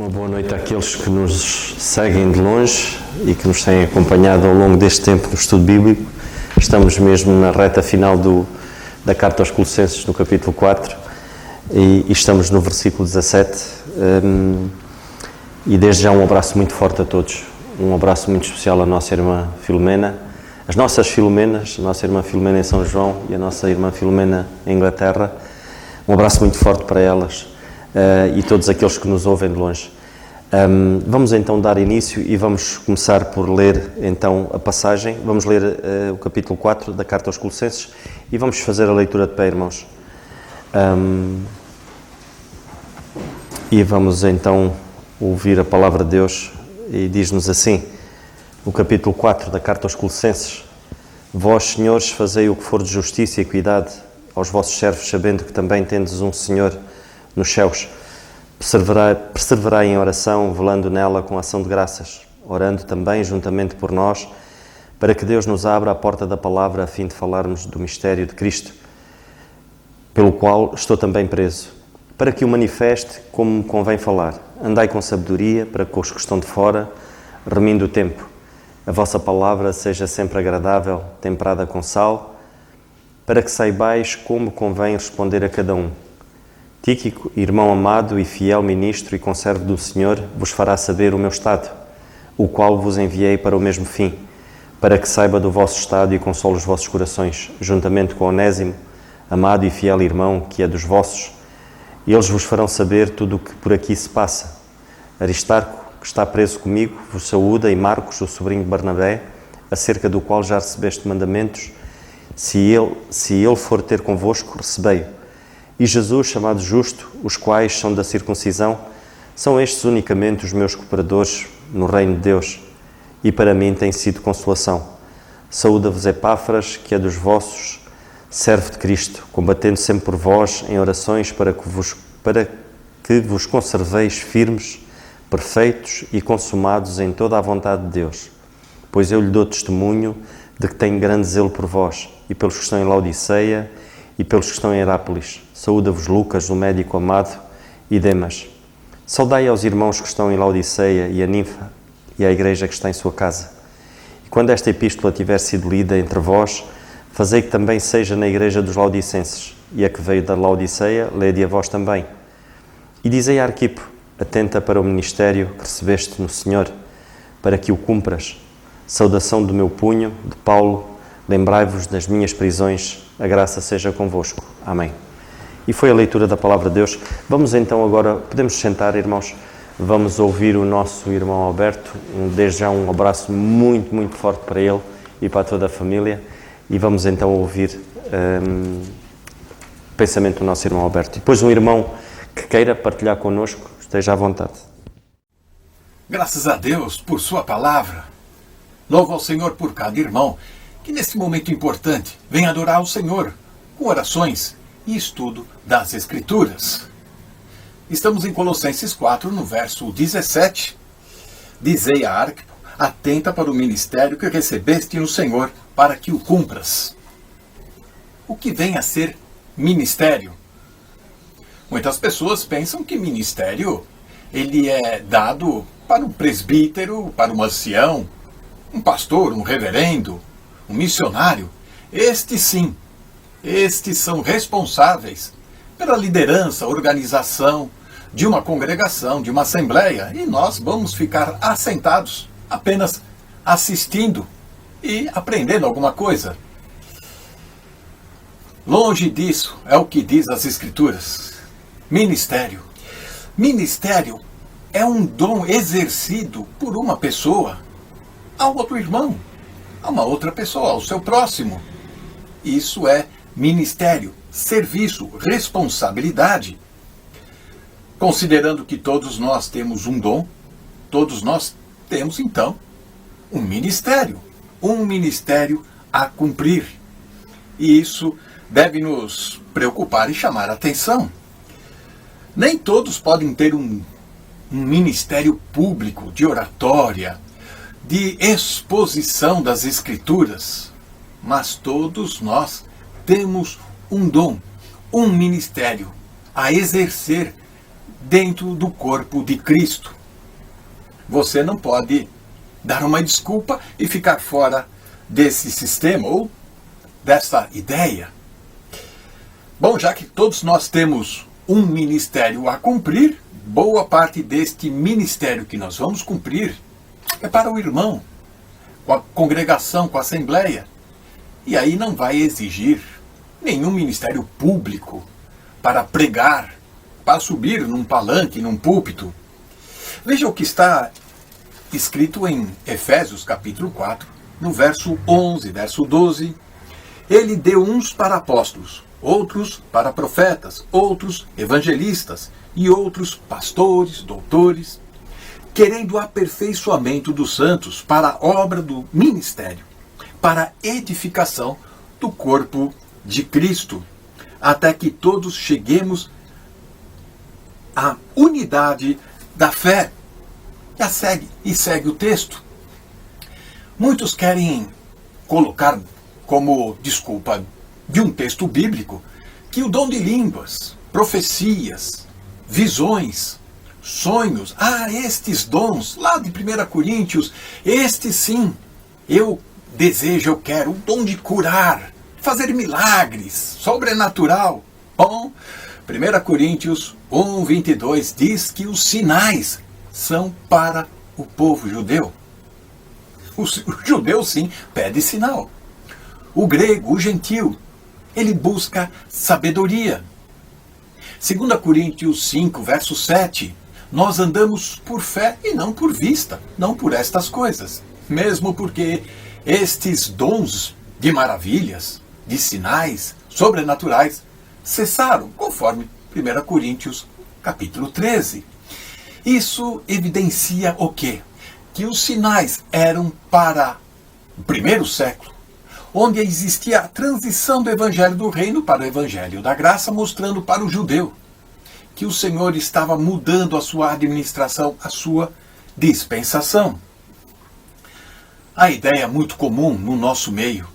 Uma boa noite àqueles que nos seguem de longe e que nos têm acompanhado ao longo deste tempo no estudo bíblico. Estamos mesmo na reta final da Carta aos Colossenses, no capítulo 4, e estamos no versículo 17. E desde já um abraço muito forte a todos, um abraço muito especial à nossa irmã Filomena, as nossas Filomenas, a nossa irmã Filomena em São João e a nossa irmã Filomena em Inglaterra. Um abraço muito forte para elas e todos aqueles que nos ouvem de longe. Vamos então dar início e vamos começar por ler então a passagem. Vamos ler o capítulo 4 da Carta aos Colossenses e vamos fazer a leitura de pé, irmãos. E vamos então ouvir a palavra de Deus, e diz-nos assim, o capítulo 4 da Carta aos Colossenses: Vós, senhores, fazei o que for de justiça e equidade aos vossos servos, sabendo que também tendes um Senhor nos céus. Perseverai em oração, velando nela com ação de graças, orando também juntamente por nós, para que Deus nos abra a porta da palavra, a fim de falarmos do mistério de Cristo, pelo qual estou também preso, para que o manifeste como convém falar. Andai com sabedoria, para que os que estão de fora, remindo o tempo, a vossa palavra seja sempre agradável, temperada com sal, para que saibais como convém responder a cada um. Tíquico, irmão amado e fiel ministro e conservo do Senhor, vos fará saber o meu estado, o qual vos enviei para o mesmo fim, para que saiba do vosso estado e console os vossos corações, juntamente com Onésimo, amado e fiel irmão, que é dos vossos. Eles vos farão saber tudo o que por aqui se passa. Aristarco, que está preso comigo, vos saúda, e Marcos, o sobrinho de Barnabé, acerca do qual já recebeste mandamentos. Se ele for ter convosco, recebei-o. E Jesus, chamado Justo, os quais são da circuncisão, são estes unicamente os meus cooperadores no reino de Deus, e para mim tem sido consolação. Saúda-vos Epáfras, que é dos vossos, servo de Cristo, combatendo sempre por vós em orações para que vos conserveis firmes, perfeitos e consumados em toda a vontade de Deus. Pois eu lhe dou testemunho de que tenho grande zelo por vós, e pelos que estão em Laodiceia, e pelos que estão em Herápolis. Saúda-vos Lucas, o médico amado, e Demas. Saudai aos irmãos que estão em Laodiceia e a Ninfa, e à igreja que está em sua casa. E quando esta epístola tiver sido lida entre vós, fazei que também seja na igreja dos Laodicenses, e a que veio da Laodiceia, lede a vós também. E dizei a Arquipo, atenta para o ministério que recebeste no Senhor, para que o cumpras. Saudação do meu punho, de Paulo, lembrai-vos das minhas prisões, a graça seja convosco. Amém. E foi a leitura da palavra de Deus. Vamos então agora, podemos sentar, irmãos, vamos ouvir o nosso irmão Alberto, desde já um abraço muito, muito forte para ele e para toda a família, e vamos então ouvir o pensamento do nosso irmão Alberto. E depois um irmão que queira partilhar connosco, esteja à vontade. Graças a Deus por sua palavra. Louvo ao Senhor por cada irmão que nesse momento importante vem adorar o Senhor com orações e estudo das Escrituras. Estamos em Colossenses 4, no verso 17. Dizei a Arquipo, atenta para o ministério que recebeste no Senhor, para que o cumpras. O que vem a ser ministério? Muitas pessoas pensam que ministério ele é dado para um presbítero, para um ancião, um pastor, um reverendo, um missionário. Estes sim, estes são responsáveis pela liderança, organização de uma congregação, de uma assembleia, e nós vamos ficar assentados, apenas assistindo e aprendendo alguma coisa. Longe disso é o que diz as Escrituras. Ministério. Ministério é um dom exercido por uma pessoa ao outro irmão, a uma outra pessoa, ao seu próximo. Isso é ministério, serviço, responsabilidade. Considerando que todos nós temos um dom, todos nós temos então um ministério a cumprir. E isso deve nos preocupar e chamar a atenção. Nem todos podem ter um ministério público de oratória, de exposição das Escrituras, mas todos nós temos um dom, um ministério a exercer dentro do corpo de Cristo. Você não pode dar uma desculpa e ficar fora desse sistema ou dessa ideia. Bom, já que todos nós temos um ministério a cumprir, boa parte deste ministério que nós vamos cumprir é para o irmão, com a congregação, com a assembleia. E aí não vai exigir nenhum ministério público para pregar, para subir num palanque, num púlpito. Veja o que está escrito em Efésios capítulo 4, no verso 11, verso 12. Ele deu uns para apóstolos, outros para profetas, outros evangelistas e outros pastores, doutores, querendo o aperfeiçoamento dos santos para a obra do ministério, para a edificação do corpo de Cristo, até que todos cheguemos à unidade da fé. E segue o texto. Muitos querem colocar como desculpa de um texto bíblico que o dom de línguas, profecias, visões, sonhos, estes dons lá de 1 Coríntios, estes sim, eu desejo, eu quero o dom de curar, fazer milagres, sobrenatural. Bom, 1 Coríntios 1, 22 diz que os sinais são para o povo judeu. O judeu, sim, pede sinal. O grego, o gentil, ele busca sabedoria. 2 Coríntios 5, verso 7, nós andamos por fé e não por vista, não por estas coisas. Mesmo porque estes dons de maravilhas, de sinais sobrenaturais, cessaram, conforme 1 Coríntios capítulo 13. Isso evidencia o quê? Que os sinais eram para o primeiro século, onde existia a transição do evangelho do reino para o evangelho da graça, mostrando para o judeu que o Senhor estava mudando a sua administração, a sua dispensação. A ideia muito comum no nosso meio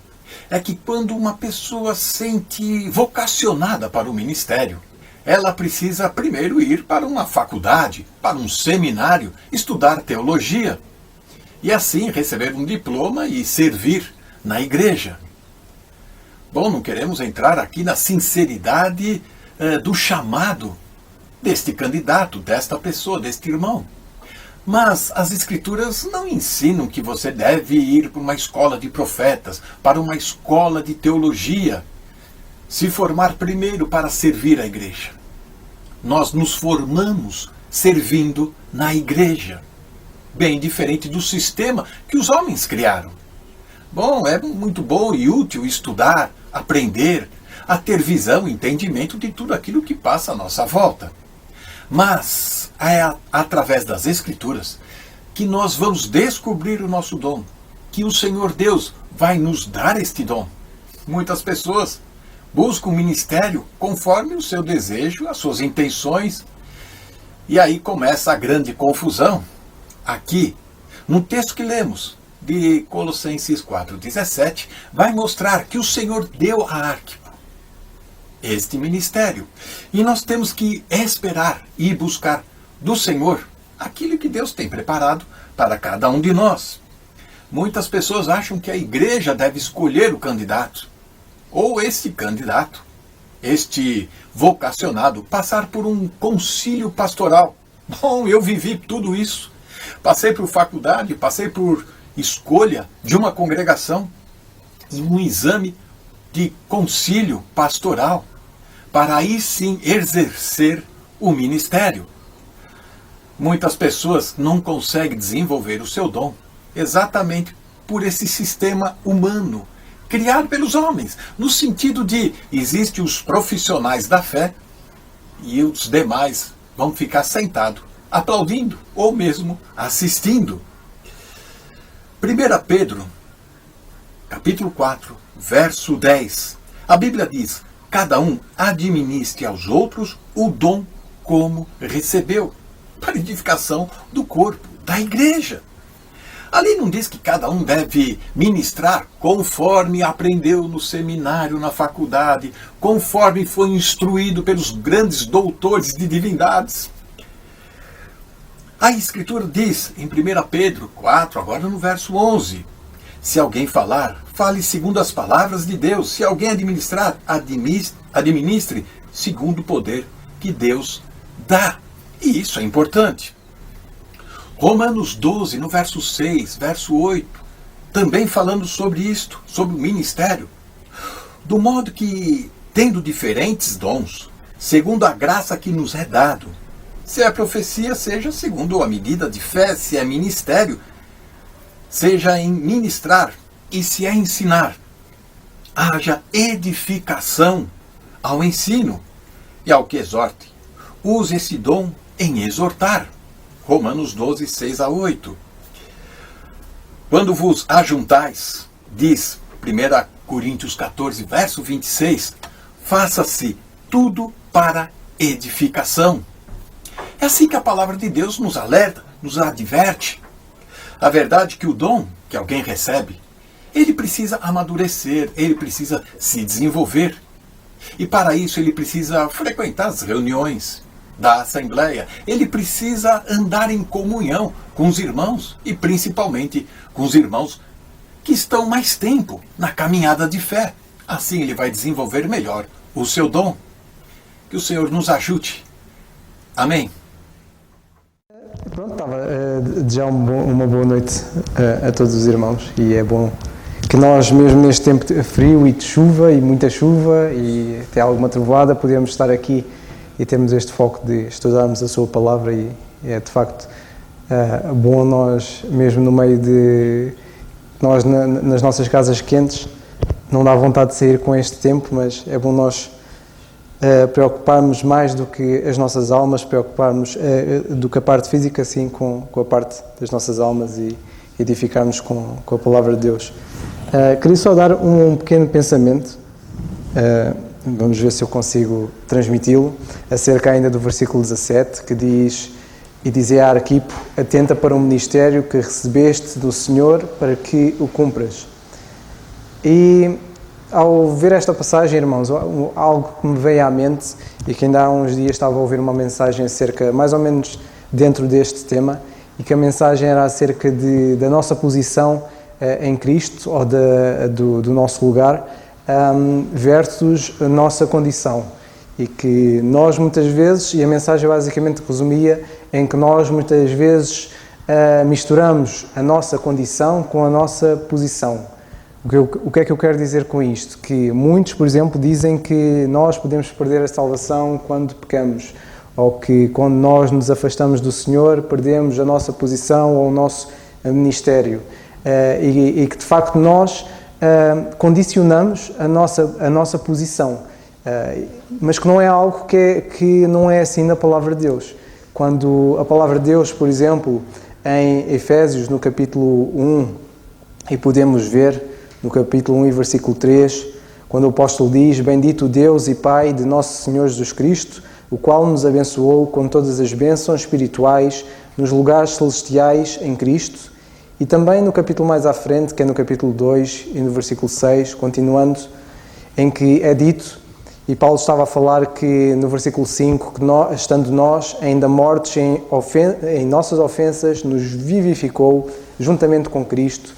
é que quando uma pessoa se sente vocacionada para o ministério, ela precisa primeiro ir para uma faculdade, para um seminário, estudar teologia e assim receber um diploma e servir na igreja. Bom, não queremos entrar aqui na sinceridade do chamado deste candidato, desta pessoa, deste irmão. Mas as Escrituras não ensinam que você deve ir para uma escola de profetas, para uma escola de teologia, se formar primeiro para servir a igreja. Nós nos formamos servindo na igreja, bem diferente do sistema que os homens criaram. Bom, é muito bom e útil estudar, aprender, a ter visão e entendimento de tudo aquilo que passa à nossa volta. Mas é através das Escrituras que nós vamos descobrir o nosso dom, que o Senhor Deus vai nos dar este dom. Muitas pessoas buscam um ministério conforme o seu desejo, as suas intenções, e aí começa a grande confusão. Aqui, no texto que lemos, de Colossenses 4,17, vai mostrar que o Senhor deu a Arquipo este ministério. E nós temos que esperar e buscar do Senhor aquilo que Deus tem preparado para cada um de nós. Muitas pessoas acham que a igreja deve escolher o candidato, ou este candidato, este vocacionado, passar por um concílio pastoral. Bom, eu vivi tudo isso. Passei por faculdade, passei por escolha de uma congregação e um exame de concílio pastoral, para aí sim exercer o ministério. Muitas pessoas não conseguem desenvolver o seu dom exatamente por esse sistema humano, criado pelos homens, no sentido de existem os profissionais da fé e os demais vão ficar sentados, aplaudindo ou mesmo assistindo. 1 Pedro, capítulo 4, verso 10. A Bíblia diz: cada um administre aos outros o dom como recebeu, para edificação do corpo, da igreja. Ali não diz que cada um deve ministrar conforme aprendeu no seminário, na faculdade, conforme foi instruído pelos grandes doutores de divindades. A Escritura diz em 1 Pedro 4, agora no verso 11, se alguém falar, fale segundo as palavras de Deus. Se alguém administrar, administre segundo o poder que Deus dá. E isso é importante. Romanos 12, no verso 6, verso 8, também falando sobre isto, sobre o ministério. Do modo que, tendo diferentes dons, segundo a graça que nos é dado, se é profecia, seja segundo a medida de fé, se é ministério, seja em ministrar, e se é ensinar, haja edificação ao ensino e ao que exorte. Use esse dom em exortar. Romanos 12, 6 a 8. Quando vos ajuntais, diz 1 Coríntios 14, verso 26, faça-se tudo para edificação. É assim que a palavra de Deus nos alerta, nos adverte. A verdade é que o dom que alguém recebe, ele precisa amadurecer, ele precisa se desenvolver. E para isso ele precisa frequentar as reuniões da Assembleia. Ele precisa andar em comunhão com os irmãos e principalmente com os irmãos que estão mais tempo na caminhada de fé. Assim ele vai desenvolver melhor o seu dom. Que o Senhor nos ajude. Amém. Pronto, estava a desejar uma boa noite a todos os irmãos, e é bom que nós, mesmo neste tempo de frio e de chuva, e muita chuva, e até alguma trovoada, podemos estar aqui e termos este foco de estudarmos a sua palavra, e é de facto bom nós, mesmo no meio de nós nas nossas casas quentes, não dá vontade de sair com este tempo, mas é bom nós preocuparmos mais do que as nossas almas, preocuparmos do que a parte física, assim, com a parte das nossas almas, e edificarmos com a palavra de Deus. Queria só dar um pequeno pensamento, vamos ver se eu consigo transmiti-lo, acerca ainda do versículo 17, que diz: e dizia a Arquipo, atenta para o ministério que recebeste do Senhor, para que o cumpras. E ao ver esta passagem, irmãos, algo que me veio à mente, e que ainda há uns dias estava a ouvir uma mensagem acerca, mais ou menos dentro deste tema, e que a mensagem era acerca da nossa posição em Cristo, ou do nosso lugar, versus a nossa condição. E que nós muitas vezes, e a mensagem basicamente resumia em que nós muitas vezes misturamos a nossa condição com a nossa posição. O que é que eu quero dizer com isto? Que muitos, por exemplo, dizem que nós podemos perder a salvação quando pecamos, ou que quando nós nos afastamos do Senhor perdemos a nossa posição ou o nosso ministério, e que de facto nós condicionamos a nossa posição, mas que não é algo que não é assim na Palavra de Deus. Quando a Palavra de Deus, por exemplo, em Efésios, no capítulo 1, e podemos ver no capítulo 1 e versículo 3, quando o apóstolo diz: bendito Deus e Pai de nosso Senhor Jesus Cristo, o qual nos abençoou com todas as bênçãos espirituais nos lugares celestiais em Cristo. E também no capítulo mais à frente, que é no capítulo 2 e no versículo 6, continuando, em que é dito, e Paulo estava a falar que no versículo 5, que nós, estando nós ainda mortos em nossas ofensas, nos vivificou juntamente com Cristo,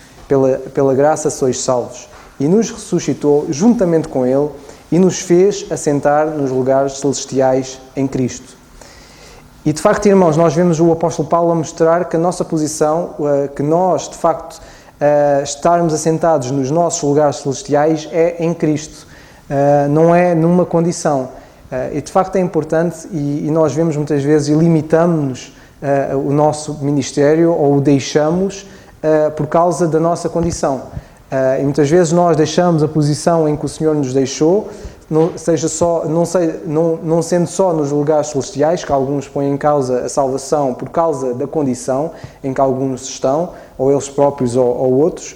pela graça sois salvos, e nos ressuscitou juntamente com Ele, e nos fez assentar nos lugares celestiais em Cristo. E de facto, irmãos, nós vemos o apóstolo Paulo a mostrar que a nossa posição, que nós de facto estarmos assentados nos nossos lugares celestiais é em Cristo, não é numa condição. E de facto é importante, e nós vemos muitas vezes e limitamos-nos o nosso ministério, ou o deixamos por causa da nossa condição. E muitas vezes nós deixamos a posição em que o Senhor nos deixou, não sendo só nos lugares celestiais, que alguns põem em causa a salvação por causa da condição em que alguns estão, ou eles próprios ou outros,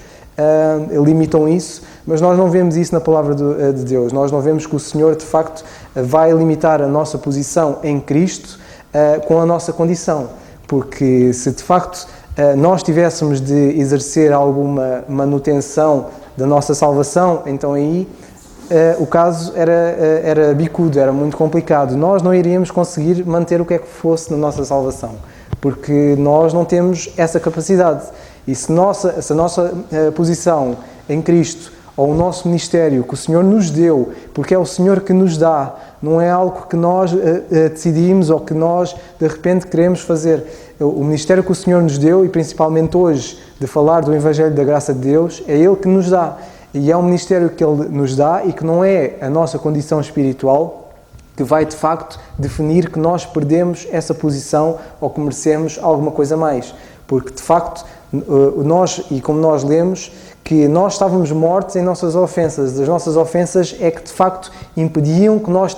limitam isso, mas nós não vemos isso na palavra de Deus. Nós não vemos que o Senhor de facto vai limitar a nossa posição em Cristo com a nossa condição, porque se de facto nós tivéssemos de exercer alguma manutenção da nossa salvação, então aí o caso era bicudo, era muito complicado. Nós não iríamos conseguir manter o que é que fosse na nossa salvação, porque nós não temos essa capacidade. E se a nossa posição em Cristo, ou o nosso ministério que o Senhor nos deu, porque é o Senhor que nos dá, não é algo que nós decidimos ou que nós de repente queremos fazer. O ministério que o Senhor nos deu, e principalmente hoje, de falar do Evangelho da Graça de Deus, é Ele que nos dá. E é um ministério que Ele nos dá e que não é a nossa condição espiritual que vai de facto definir que nós perdemos essa posição ou que merecemos alguma coisa mais. Porque de facto, nós, e como nós lemos, que nós estávamos mortos em nossas ofensas. As nossas ofensas é que de facto impediam que nós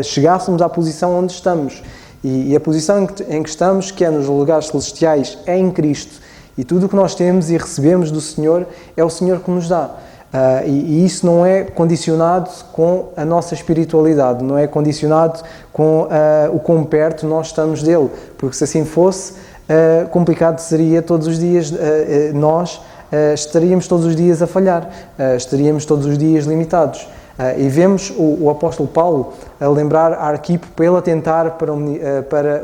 chegássemos à posição onde estamos. E a posição em que estamos, que é nos lugares celestiais, é em Cristo. E tudo o que nós temos e recebemos do Senhor é o Senhor que nos dá. E isso não é condicionado com a nossa espiritualidade, não é condicionado com o quão perto nós estamos dele. Porque se assim fosse, complicado seria todos os dias nós estaríamos todos os dias a falhar, estaríamos todos os dias limitados. E vemos o apóstolo Paulo a lembrar a Arquipo para ele atentar para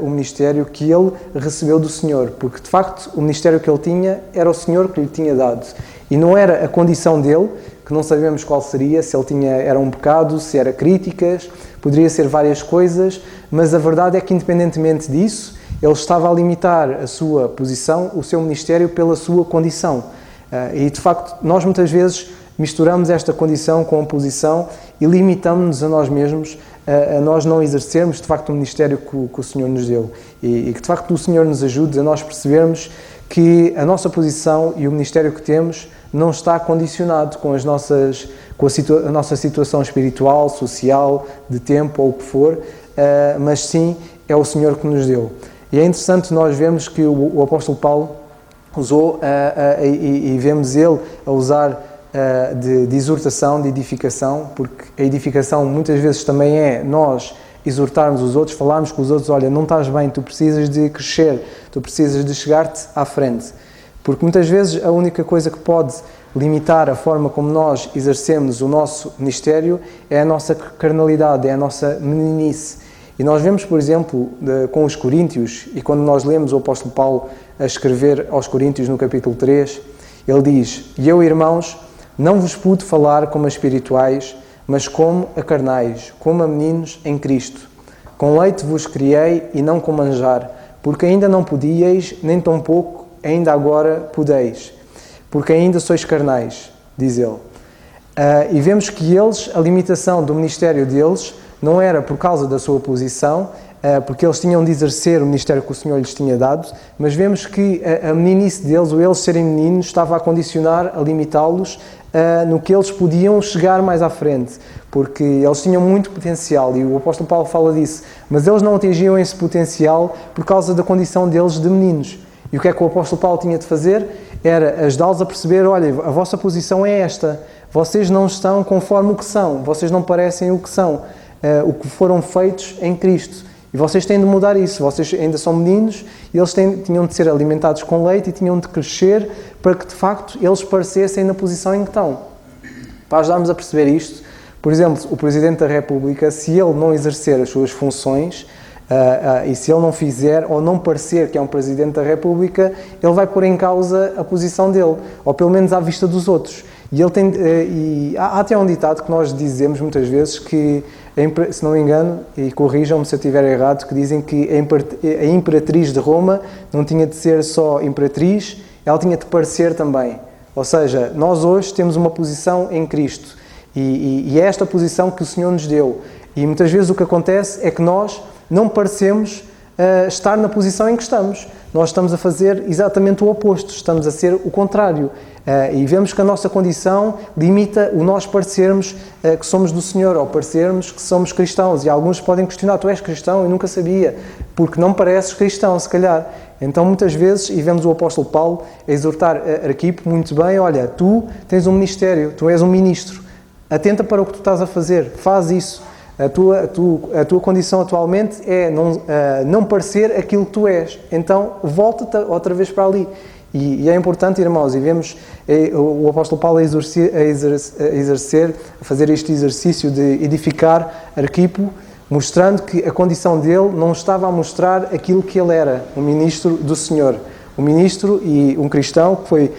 o ministério que ele recebeu do Senhor, porque de facto o ministério que ele tinha era o Senhor que lhe tinha dado. E não era a condição dele, que não sabemos qual seria, se ele era um pecado, se era críticas, poderia ser várias coisas, mas a verdade é que independentemente disso, ele estava a limitar a sua posição, o seu ministério pela sua condição. E de facto, nós muitas vezes misturamos esta condição com a posição e limitamos-nos a nós mesmos, a nós não exercermos de facto o ministério que o Senhor nos deu. E que de facto o Senhor nos ajude a nós percebermos que a nossa posição e o ministério que temos não está condicionado com a nossa situação espiritual, social, de tempo ou o que for, mas sim é o Senhor que nos deu. E é interessante nós vermos que o apóstolo Paulo usou, e vemos ele a usar de exortação, de edificação, porque a edificação muitas vezes também é nós exortarmos os outros, falarmos com os outros, olha, não estás bem, tu precisas de crescer, tu precisas de chegar-te à frente. Porque muitas vezes a única coisa que pode limitar a forma como nós exercemos o nosso ministério é a nossa carnalidade, é a nossa meninice. E nós vemos, por exemplo, com os Coríntios, e quando nós lemos o apóstolo Paulo a escrever aos Coríntios no capítulo 3, ele diz: E eu, irmãos, não vos pude falar como a espirituais, mas como a carnais, como a meninos em Cristo. Com leite vos criei e não com manjar, porque ainda não podíeis, nem tampouco ainda agora podeis, porque ainda sois carnais, diz ele. E vemos que eles, a limitação do ministério deles, não era por causa da sua posição, porque eles tinham de exercer o ministério que o Senhor lhes tinha dado, mas vemos que a meninice deles, ou eles serem meninos, estava a condicionar, a limitá-los no que eles podiam chegar mais à frente, porque eles tinham muito potencial, e o apóstolo Paulo fala disso, mas eles não atingiam esse potencial por causa da condição deles de meninos. E o que é que o apóstolo Paulo tinha de fazer? Era ajudá-los a perceber, olha, a vossa posição é esta, vocês não estão conforme o que são, vocês não parecem o que são, o que foram feitos em Cristo. E vocês têm de mudar isso, vocês ainda são meninos e eles tinham de ser alimentados com leite e tinham de crescer para que de facto eles parecessem na posição em que estão. Para ajudarmos a perceber isto, por exemplo, o Presidente da República, se ele não exercer as suas funções e se ele não fizer ou não parecer que é um Presidente da República, ele vai pôr em causa a posição dele, ou pelo menos à vista dos outros. E ele tem, há até um ditado que nós dizemos muitas vezes que, se não me engano, e corrijam-me se eu estiver errado, que dizem que a imperatriz de Roma não tinha de ser só imperatriz, ela tinha de parecer também. Ou seja, nós hoje temos uma posição em Cristo e é esta posição que o Senhor nos deu. E muitas vezes o que acontece é que nós não parecemos estar na posição em que estamos. Nós estamos a fazer exatamente o oposto, estamos a ser o contrário. E vemos que a nossa condição limita o nós parecermos que somos do Senhor, ou parecermos que somos cristãos. E alguns podem questionar, tu és cristão? Eu nunca sabia, porque não pareces cristão, se calhar. Então, muitas vezes, e vemos o apóstolo Paulo a exortar Arquipo muito bem, olha, tu tens um ministério, tu és um ministro, atenta para o que tu estás a fazer, faz isso. A tua condição atualmente é não parecer aquilo que tu és. Então, volta-te outra vez para ali. E é importante, irmãos, e vemos o apóstolo Paulo a fazer este exercício de edificar Arquipo, mostrando que a condição dele não estava a mostrar aquilo que ele era, um ministro do Senhor. Um ministro e um cristão que foi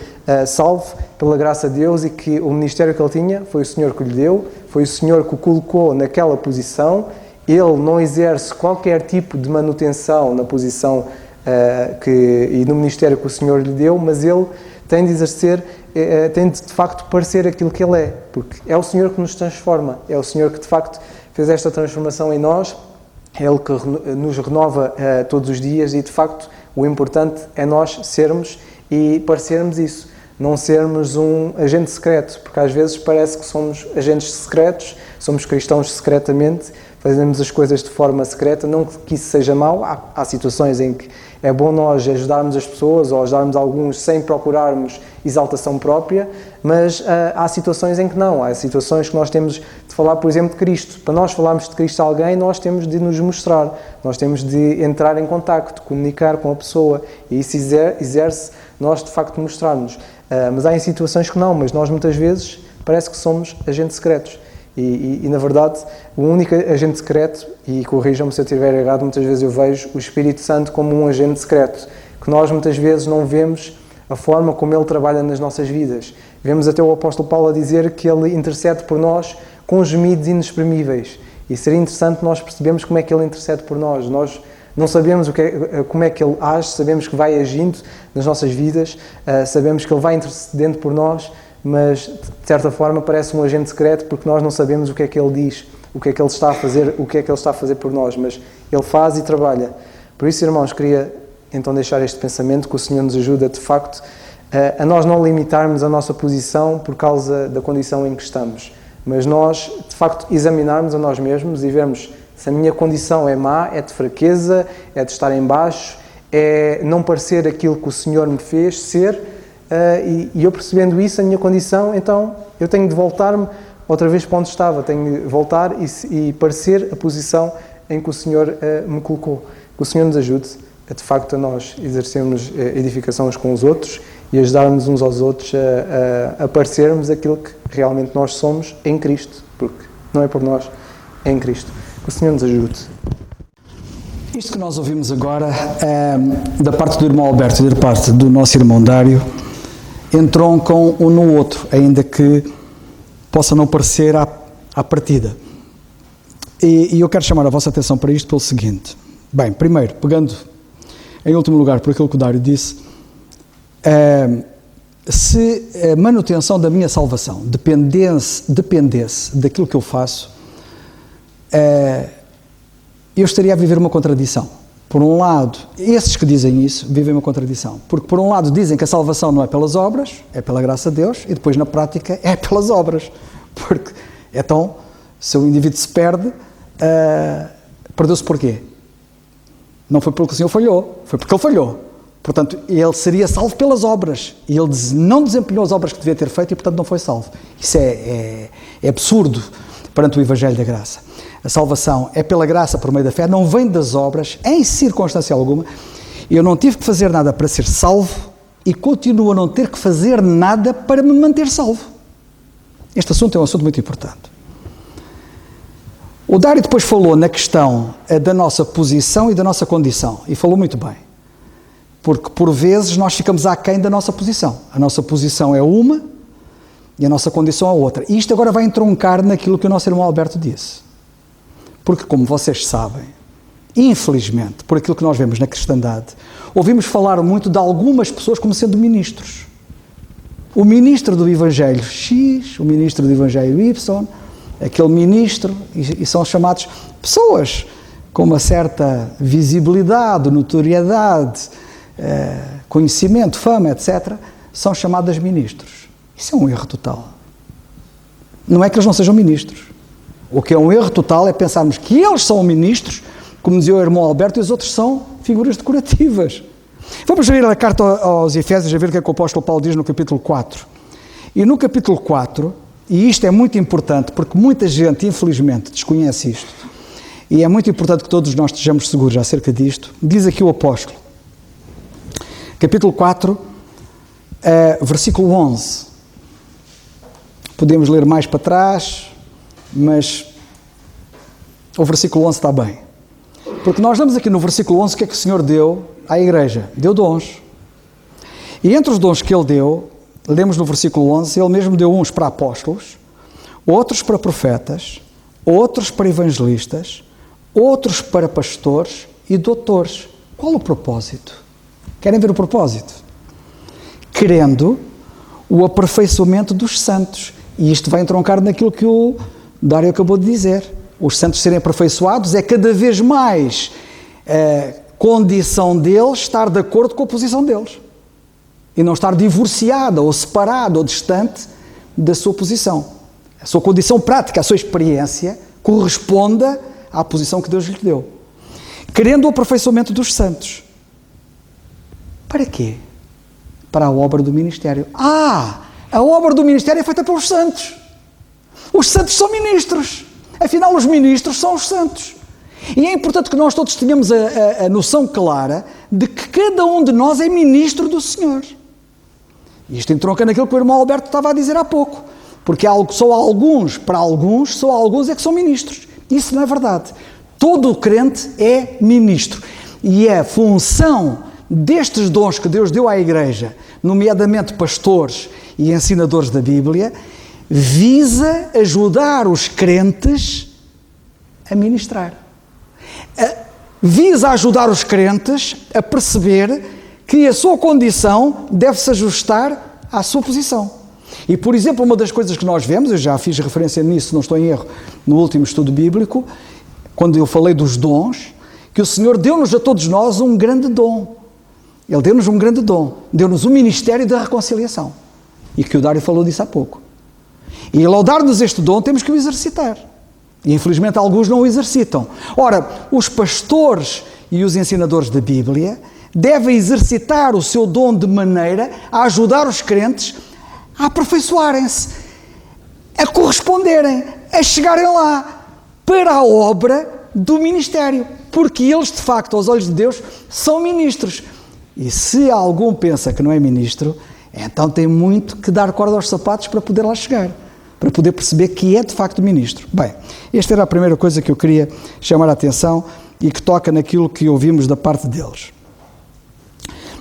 salvo pela graça de Deus e que o ministério que ele tinha foi o Senhor que lhe deu, foi o Senhor que o colocou naquela posição. Ele não exerce qualquer tipo de manutenção na posição e no ministério que o Senhor lhe deu, mas ele tem de exercer, tem de facto parecer aquilo que ele é, porque é o Senhor que nos transforma, é o Senhor que de facto fez esta transformação em nós, é Ele que nos renova todos os dias e de facto o importante é nós sermos e parecermos isso, não sermos um agente secreto, porque às vezes parece que somos agentes secretos, somos cristãos secretamente, fazemos as coisas de forma secreta, não que isso seja mau, há situações em que é bom nós ajudarmos as pessoas ou ajudarmos alguns sem procurarmos exaltação própria, mas há situações em que não, há situações que nós temos de falar, por exemplo, de Cristo. Para nós falarmos de Cristo a alguém, nós temos de nos mostrar, nós temos de entrar em contacto, comunicar com a pessoa e isso exerce nós de facto mostrarmos. Mas há em situações que não, mas nós muitas vezes parece que somos agentes secretos. E na verdade, o único agente secreto, e corrijam-me se eu estiver errado, muitas vezes eu vejo o Espírito Santo como um agente secreto, que nós muitas vezes não vemos a forma como ele trabalha nas nossas vidas. Vemos até o apóstolo Paulo a dizer que ele intercede por nós com gemidos inexprimíveis. E seria interessante nós percebermos como é que ele intercede por nós. Nós não sabemos como é que ele age, sabemos que vai agindo nas nossas vidas, sabemos que ele vai intercedendo por nós, mas de certa forma parece um agente secreto porque nós não sabemos o que é que ele diz, o que é que ele está a fazer, o que é que ele está a fazer por nós, mas ele faz e trabalha. Por isso, irmãos, queria então deixar este pensamento que o Senhor nos ajuda de facto a nós não limitarmos a nossa posição por causa da condição em que estamos, mas nós de facto examinarmos a nós mesmos e vermos se a minha condição é má, é de fraqueza, é de estar em baixo, é não parecer aquilo que o Senhor me fez ser. E eu percebendo isso, a minha condição, então eu tenho de voltar-me outra vez para onde estava, tenho de voltar e parecer a posição em que o Senhor me colocou. Que o Senhor nos ajude, de facto, a nós exercermos edificação uns com os outros e ajudarmos uns aos outros a parecermos aquilo que realmente nós somos em Cristo, porque não é por nós, é em Cristo. Que o Senhor nos ajude. Isto que nós ouvimos agora, da parte do irmão Alberto e da parte do nosso irmão Dário, entroncam um no outro, ainda que possa não parecer à partida. E eu quero chamar a vossa atenção para isto pelo seguinte. Bem, primeiro, pegando em último lugar por aquilo que o Dário disse, se a manutenção da minha salvação dependesse daquilo que eu faço, eu estaria a viver uma contradição. Por um lado, esses que dizem isso vivem uma contradição, porque por um lado dizem que a salvação não é pelas obras, é pela graça de Deus, e depois na prática é pelas obras, porque então, se o indivíduo se perde, perdeu-se porquê? Não foi porque o Senhor falhou, foi porque ele falhou. Portanto, ele seria salvo pelas obras, e ele não desempenhou as obras que devia ter feito e portanto não foi salvo. Isso é absurdo perante o Evangelho da Graça. A salvação é pela graça por meio da fé, não vem das obras, em circunstância alguma. Eu não tive que fazer nada para ser salvo e continuo a não ter que fazer nada para me manter salvo. Este assunto é um assunto muito importante. O Dário depois falou na questão da nossa posição e da nossa condição, e falou muito bem, porque por vezes nós ficamos aquém da nossa posição. A nossa posição é uma e a nossa condição é outra. E isto agora vai entroncar naquilo que o nosso irmão Alberto disse. Porque, como vocês sabem, infelizmente, por aquilo que nós vemos na cristandade, ouvimos falar muito de algumas pessoas como sendo ministros. O ministro do Evangelho X, o ministro do Evangelho Y, aquele ministro, e são chamados pessoas com uma certa visibilidade, notoriedade, conhecimento, fama, etc., são chamadas ministros. Isso é um erro total. Não é que eles não sejam ministros. O que é um erro total é pensarmos que eles são ministros, como dizia o irmão Alberto, e os outros são figuras decorativas. Vamos ler a carta aos Efésios, a ver o que é que o apóstolo Paulo diz no capítulo 4. E no capítulo 4, e isto é muito importante, porque muita gente, infelizmente, desconhece isto, e é muito importante que todos nós estejamos seguros acerca disto, diz aqui o apóstolo, capítulo 4, versículo 11. Podemos ler mais para trás, mas O versículo 11 está bem. Porque nós vemos aqui no versículo 11 o que é que o Senhor deu à igreja. Deu dons. E entre os dons que Ele deu, lemos no versículo 11, Ele mesmo deu uns para apóstolos, outros para profetas, outros para evangelistas, outros para pastores e doutores. Qual o propósito? Querem ver o propósito? Querendo o aperfeiçoamento dos santos. E isto vai entroncar naquilo que o Dário acabou de dizer. Os santos serem aperfeiçoados é cada vez mais condição deles estar de acordo com a posição deles. E não estar divorciada ou separada ou distante da sua posição. A sua condição prática, a sua experiência corresponda à posição que Deus lhe deu. Querendo o aperfeiçoamento dos santos. Para quê? Para a obra do ministério. A obra do ministério é feita pelos santos. Os santos são ministros. Afinal, os ministros são os santos. E é importante que nós todos tenhamos a noção clara de que cada um de nós é ministro do Senhor. E isto entronca naquilo que o irmão Alberto estava a dizer há pouco. Porque só alguns é que são ministros. Isso não é verdade. Todo o crente é ministro. E a função destes dons que Deus deu à igreja, nomeadamente pastores e ensinadores da Bíblia, visa ajudar os crentes a ministrar. Visa ajudar os crentes a perceber que a sua condição deve se ajustar à sua posição. E, por exemplo, uma das coisas que nós vemos, eu já fiz referência nisso, se não estou em erro, no último estudo bíblico, quando eu falei dos dons, que o Senhor deu-nos a todos nós um grande dom. Ele deu-nos um grande dom. Deu-nos o ministério da reconciliação. E que o Dário falou disso há pouco. E ele, ao dar-nos este dom, temos que o exercitar. E, infelizmente, alguns não o exercitam. Ora, os pastores e os ensinadores da Bíblia devem exercitar o seu dom de maneira a ajudar os crentes a aperfeiçoarem-se, a corresponderem, a chegarem lá para a obra do ministério. Porque eles, de facto, aos olhos de Deus, são ministros. E se algum pensa que não é ministro, então tem muito que dar corda aos sapatos para poder lá chegar, para poder perceber que é de facto ministro. Bem, esta era a primeira coisa que eu queria chamar a atenção e que toca naquilo que ouvimos da parte deles.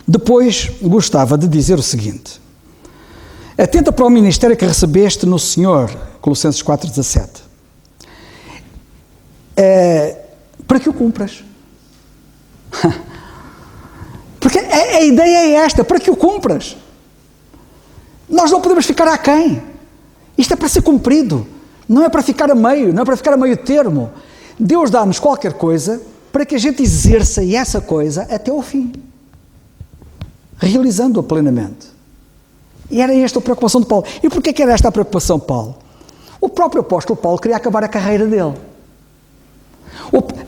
Depois, gostava de dizer o seguinte: atenta para o ministério que recebeste no Senhor, Colossenses 4,17. Para que o cumpras. Porque a ideia é esta, para que o cumpras. Nós não podemos ficar aquém. Isto é para ser cumprido. Não é para ficar a meio, não é para ficar a meio termo. Deus dá-nos qualquer coisa para que a gente exerça essa coisa até ao fim. Realizando-a plenamente. E era esta a preocupação de Paulo. E porquê que era esta a preocupação de Paulo? O próprio apóstolo Paulo queria acabar a carreira dele.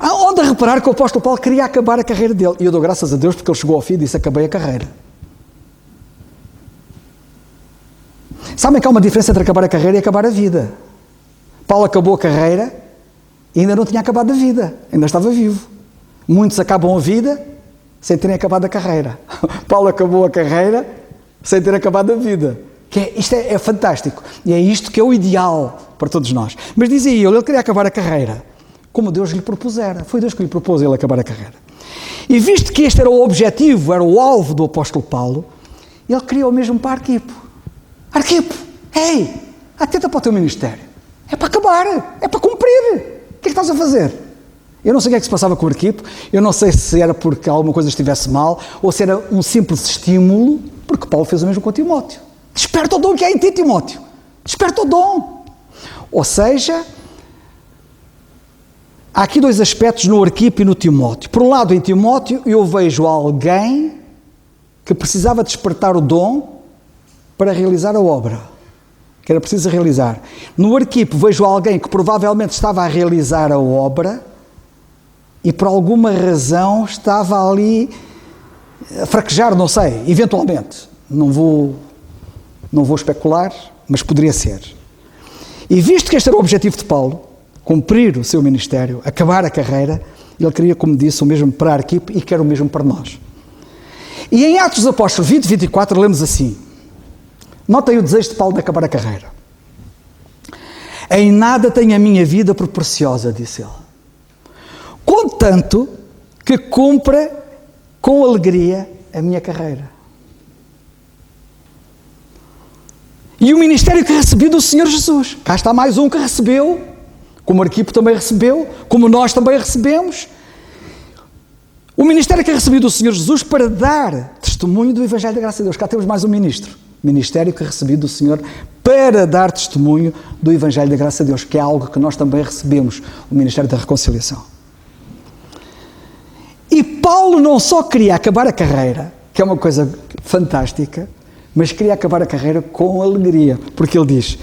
Onde a reparar que o apóstolo Paulo queria acabar a carreira dele. E eu dou graças a Deus porque ele chegou ao fim e disse: acabei a carreira. Sabem que há uma diferença entre acabar a carreira e acabar a vida. Paulo acabou a carreira e ainda não tinha acabado a vida. Ainda estava vivo. Muitos acabam a vida sem terem acabado a carreira. Paulo acabou a carreira sem ter acabado a vida. Isto é fantástico. E é isto que é o ideal para todos nós. Mas dizia ele queria acabar a carreira como Deus lhe propusera. Foi Deus que lhe propôs ele acabar a carreira. E visto que este era o objetivo, era o alvo do apóstolo Paulo, ele queria o mesmo para Arquipo. Arquipo, ei, atenta para o teu ministério. É para acabar, é para cumprir. O que é que estás a fazer? Eu não sei o que é que se passava com o Arquipo, eu não sei se era porque alguma coisa estivesse mal, ou se era um simples estímulo, porque Paulo fez o mesmo com Timóteo. Desperta o dom que há em ti, Timóteo. Desperta o dom. Ou seja, há aqui dois aspectos no Arquipo e no Timóteo. Por um lado, em Timóteo, eu vejo alguém que precisava despertar o dom para realizar a obra, que era preciso realizar. No Arquipo, vejo alguém que provavelmente estava a realizar a obra e por alguma razão estava ali a fraquejar, não sei, eventualmente. Não vou especular, mas poderia ser. E visto que este era o objetivo de Paulo, cumprir o seu ministério, acabar a carreira, ele queria, como disse, o mesmo para Arquipo e quer o mesmo para nós. E em Atos dos Apóstolos 20, 24, lemos assim. Notem o desejo de Paulo de acabar a carreira. Em nada tenho a minha vida por preciosa, disse ele. contanto que cumpra com alegria a minha carreira. E o ministério que recebi do Senhor Jesus. Cá está mais um que recebeu, como Arquipo também recebeu, como nós também recebemos. O ministério que recebi do Senhor Jesus para dar testemunho do Evangelho da Graça de Deus. Cá temos mais um ministro. Ministério que recebi do Senhor para dar testemunho do Evangelho da Graça de Deus, que é algo que nós também recebemos, o Ministério da Reconciliação. E Paulo não só queria acabar a carreira, que é uma coisa fantástica, mas queria acabar a carreira com alegria, porque ele diz: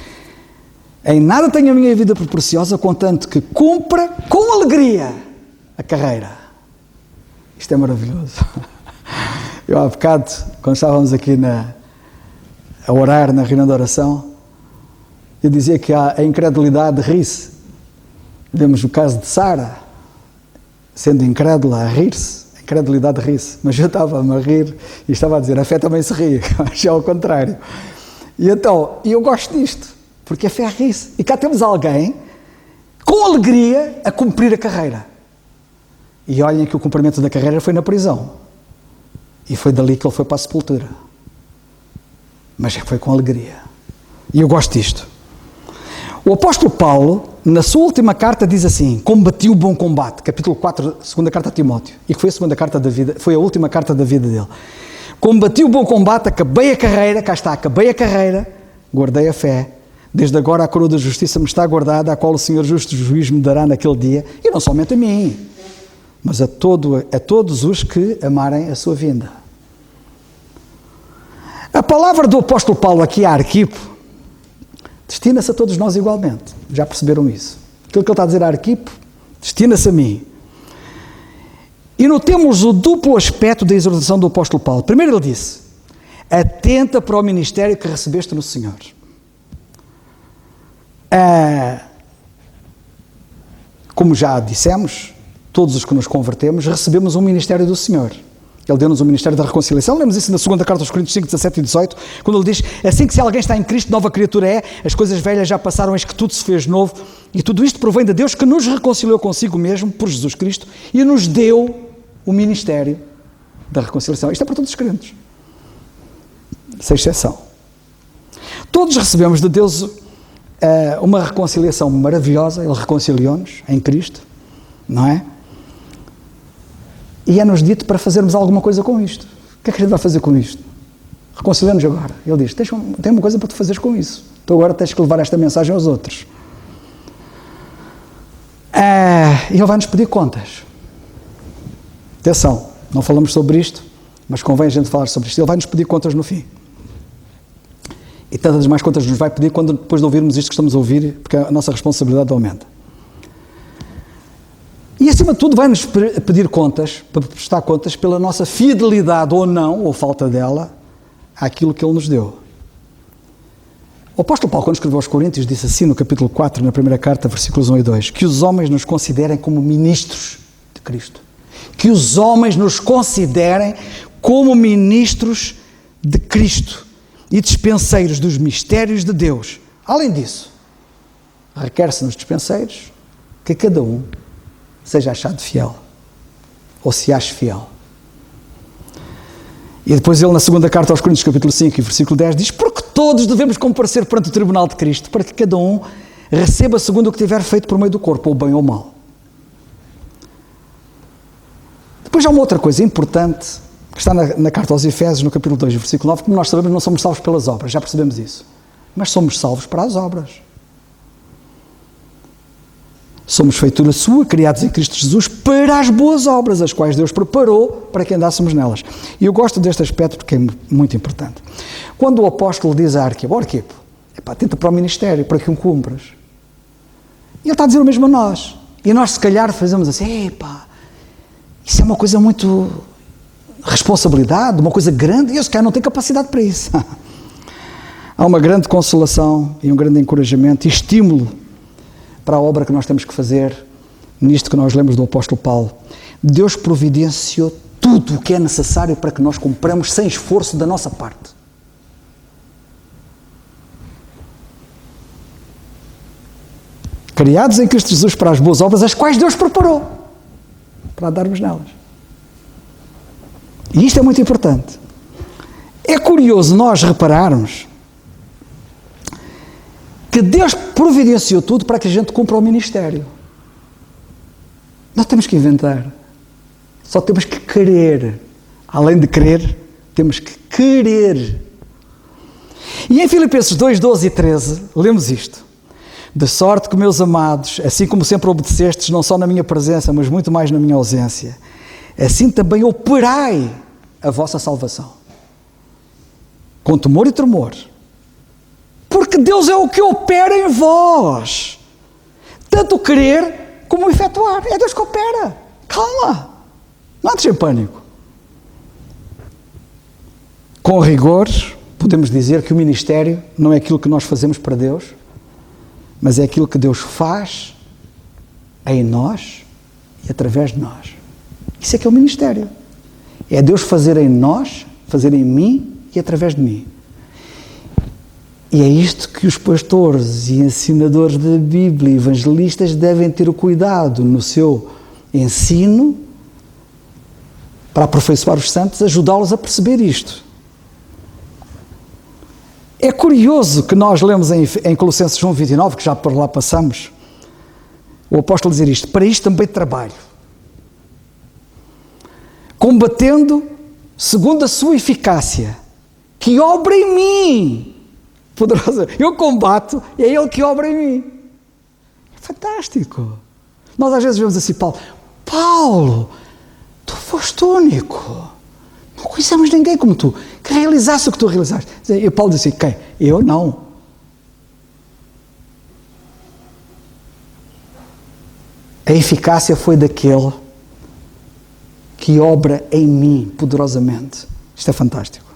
em nada tenho a minha vida por preciosa, contanto que cumpra com alegria a carreira. Isto é maravilhoso. Eu há bocado, quando estávamos aqui a orar na reunião de oração, eu dizia que a incredulidade ri-se. Vemos o caso de Sara, sendo incrédula, a rir-se. A incredulidade ri-se. Mas eu estava-me a rir e estava a dizer: a fé também se ri. Acho é ao contrário. E então, eu gosto disto, porque a fé ri-se. E cá temos alguém com alegria a cumprir a carreira. E olhem que o cumprimento da carreira foi na prisão. E foi dali que ele foi para a sepultura. Mas foi com alegria. E eu gosto disto. O apóstolo Paulo, na sua última carta, diz assim: combati o bom combate, capítulo 4, segunda carta a Timóteo, e que foi a segunda carta da vida, foi a última carta da vida dele. Combati o bom combate, acabei a carreira, cá está, acabei a carreira, guardei a fé. Desde agora a coroa da justiça me está guardada, a qual o Senhor justo juiz me dará naquele dia, e não somente a mim, mas a todos os que amarem a sua vinda. A palavra do apóstolo Paulo aqui a Arquipo destina-se a todos nós igualmente. Já perceberam isso? Aquilo que ele está a dizer a Arquipo destina-se a mim. E notemos o duplo aspecto da exortação do apóstolo Paulo. Primeiro ele disse: atenta para o ministério que recebeste no Senhor. Como já dissemos, todos os que nos convertemos recebemos um ministério do Senhor. Ele deu-nos o ministério da reconciliação. Lemos isso na segunda carta aos Coríntios 5, 17 e 18, quando ele diz: assim que se alguém está em Cristo, nova criatura é, as coisas velhas já passaram, eis que tudo se fez novo, e tudo isto provém de Deus, que nos reconciliou consigo mesmo, por Jesus Cristo, e nos deu o ministério da reconciliação. Isto é para todos os crentes, sem exceção. Todos recebemos de Deus uma reconciliação maravilhosa. Ele reconciliou-nos em Cristo, não é? E é-nos dito para fazermos alguma coisa com isto. O que é que a gente vai fazer com isto? Reconciliamos agora. Ele diz: tem uma coisa para tu fazeres com isso. Tu agora tens que levar esta mensagem aos outros. E ele vai-nos pedir contas. Atenção, não falamos sobre isto, mas convém a gente falar sobre isto. Ele vai-nos pedir contas no fim. E tantas mais contas nos vai pedir quando depois de ouvirmos isto que estamos a ouvir, porque a nossa responsabilidade aumenta. E acima de tudo vai-nos pedir contas, para prestar contas pela nossa fidelidade ou não, ou falta dela, àquilo que Ele nos deu. O apóstolo Paulo, quando escreveu aos Coríntios, disse assim no capítulo 4, na primeira carta, versículos 1 e 2, que os homens nos considerem como ministros de Cristo. Que os homens nos considerem como ministros de Cristo e dispenseiros dos mistérios de Deus. Além disso, requer-se nos dispenseiros que cada um seja achado fiel, ou se ache fiel. E depois ele, na segunda carta aos Coríntios, capítulo 5 e versículo 10, diz: porque todos devemos comparecer perante o tribunal de Cristo, para que cada um receba segundo o que tiver feito por meio do corpo, ou bem ou mal. Depois há uma outra coisa importante, que está na carta aos Efésios, no capítulo 2, versículo 9, como nós sabemos, não somos salvos pelas obras, já percebemos isso, mas somos salvos para as obras. Somos feitura sua, criados em Cristo Jesus, para as boas obras, as quais Deus preparou para que andássemos nelas. E eu gosto deste aspecto porque é muito importante. Quando o apóstolo diz a Arquipo: atenta para o ministério, para que o cumpras. E ele está a dizer o mesmo a nós. E nós, se calhar, fazemos assim: isso é uma coisa muito responsabilidade, uma coisa grande, e eu, se calhar, não tenho capacidade para isso. Há uma grande consolação e um grande encorajamento e estímulo para a obra que nós temos que fazer, nisto que nós lemos do apóstolo Paulo. Deus providenciou tudo o que é necessário para que nós cumpramos sem esforço da nossa parte. Criados em Cristo Jesus para as boas obras, as quais Deus preparou. para andarmos nelas. E isto é muito importante. É curioso nós repararmos que Deus providenciou tudo para que a gente cumpra o ministério. Nós temos que inventar. Só temos que querer. Além de querer, temos que querer. E em Filipenses 2, 12 e 13, lemos isto. De sorte que, meus amados, assim como sempre obedecestes, não só na minha presença, mas muito mais na minha ausência, assim também operai a vossa salvação. Com temor e tremor. Porque Deus é o que opera em vós. Tanto o querer como o efetuar. É Deus que opera. Calma. Não andes em pânico. Com rigor, podemos dizer que o ministério não é aquilo que nós fazemos para Deus, mas é aquilo que Deus faz em nós e através de nós. Isso é que é o ministério. É Deus fazer em nós, fazer em mim e através de mim. E é isto que os pastores e ensinadores da Bíblia, evangelistas, devem ter o cuidado no seu ensino para aperfeiçoar os santos, ajudá-los a perceber isto. É curioso que nós lemos em Colossenses 1:29, que já por lá passamos, o apóstolo dizer isto: para isto também trabalho, combatendo segundo a sua eficácia, que obra em mim. Poderosa. Eu combato, é Ele que obra em mim. É fantástico. Nós às vezes vemos assim, Paulo, tu foste único. Não conhecemos ninguém como tu, que realizasse o que tu realizaste. E Paulo disse, quem? Eu não. A eficácia foi daquele que obra em mim poderosamente. Isto é fantástico.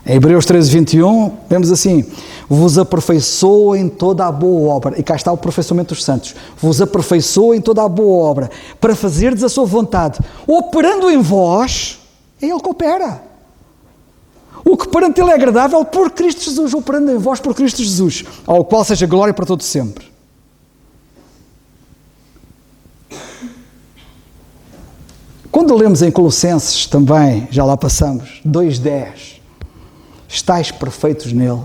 Em Hebreus 13:21, vemos assim, vos aperfeiçoa em toda a boa obra, e cá está o aperfeiçoamento dos santos, vos aperfeiçoa em toda a boa obra, para fazerdes a sua vontade, operando em vós, é Ele que opera. O que perante Ele é agradável por Cristo Jesus, operando em vós por Cristo Jesus, ao qual seja glória para todo sempre. Quando lemos em Colossenses também, já lá passamos, 2:10, estais perfeitos nele,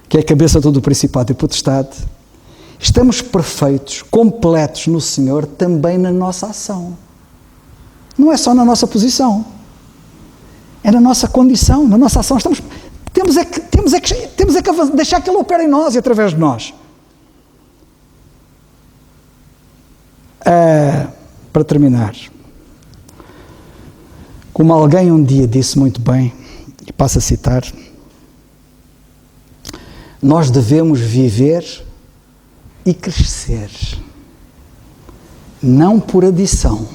que é a cabeça de todo o principado e potestade, estamos perfeitos, completos no Senhor, também na nossa ação. Não é só na nossa posição, é na nossa condição, na nossa ação. Temos é que deixar que Ele opere em nós e através de nós. Para terminar, como alguém um dia disse muito bem, e passo a citar, nós devemos viver e crescer, não por adição,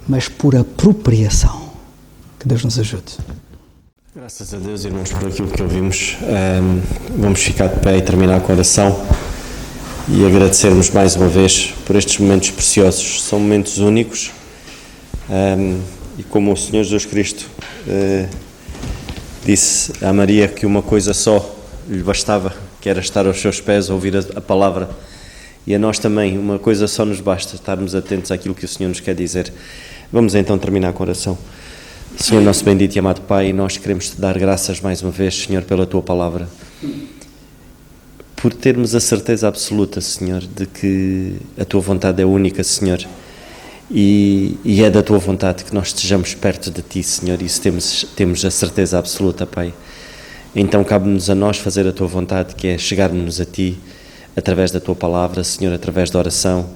mas por apropriação. Que Deus nos ajude. Graças a Deus, irmãos, por aquilo que ouvimos. Vamos ficar de pé e terminar com a oração e agradecermos mais uma vez por estes momentos preciosos. São momentos únicos e como o Senhor Jesus Cristo disse a Maria que uma coisa só lhe bastava, que era estar aos seus pés, ouvir a palavra, e a nós também, uma coisa só nos basta, estarmos atentos àquilo que o Senhor nos quer dizer. Vamos então terminar com a oração. Senhor, nosso bendito e amado Pai, nós queremos Te dar graças mais uma vez, Senhor, pela Tua palavra, por termos a certeza absoluta, Senhor, de que a Tua vontade é única, Senhor, e é da Tua vontade que nós estejamos perto de Ti, Senhor, e isso temos a certeza absoluta, Pai. Então cabe-nos a nós fazer a Tua vontade, que é chegarmos a Ti através da Tua palavra, Senhor, através da oração,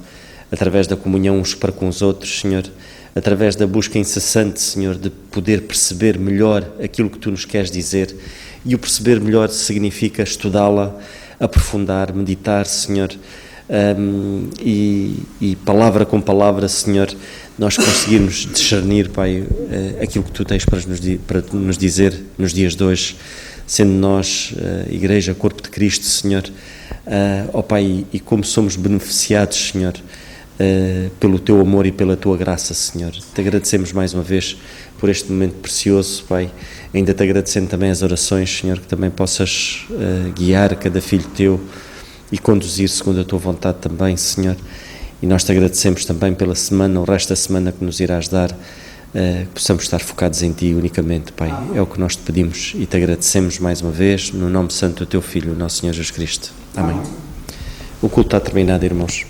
através da comunhão uns para com os outros, Senhor, através da busca incessante, Senhor, de poder perceber melhor aquilo que Tu nos queres dizer, e o perceber melhor significa estudá-la, aprofundar, meditar, Senhor, e palavra com palavra, Senhor, nós conseguirmos discernir, Pai, aquilo que Tu tens para nos dizer nos dias de hoje, sendo nós, Igreja, Corpo de Cristo, Senhor, ó Pai, e como somos beneficiados, Senhor, pelo Teu amor e pela Tua graça, Senhor. Te agradecemos mais uma vez por este momento precioso, Pai, ainda Te agradecendo também as orações, Senhor, que também possas guiar cada filho Teu e conduzir segundo a Tua vontade também, Senhor, E nós te agradecemos também pela semana, o resto da semana que nos irás dar, que possamos estar focados em Ti unicamente, Pai. É o que nós te pedimos e te agradecemos mais uma vez, no nome santo do Teu Filho, nosso Senhor Jesus Cristo. Amém. O culto está terminado, irmãos.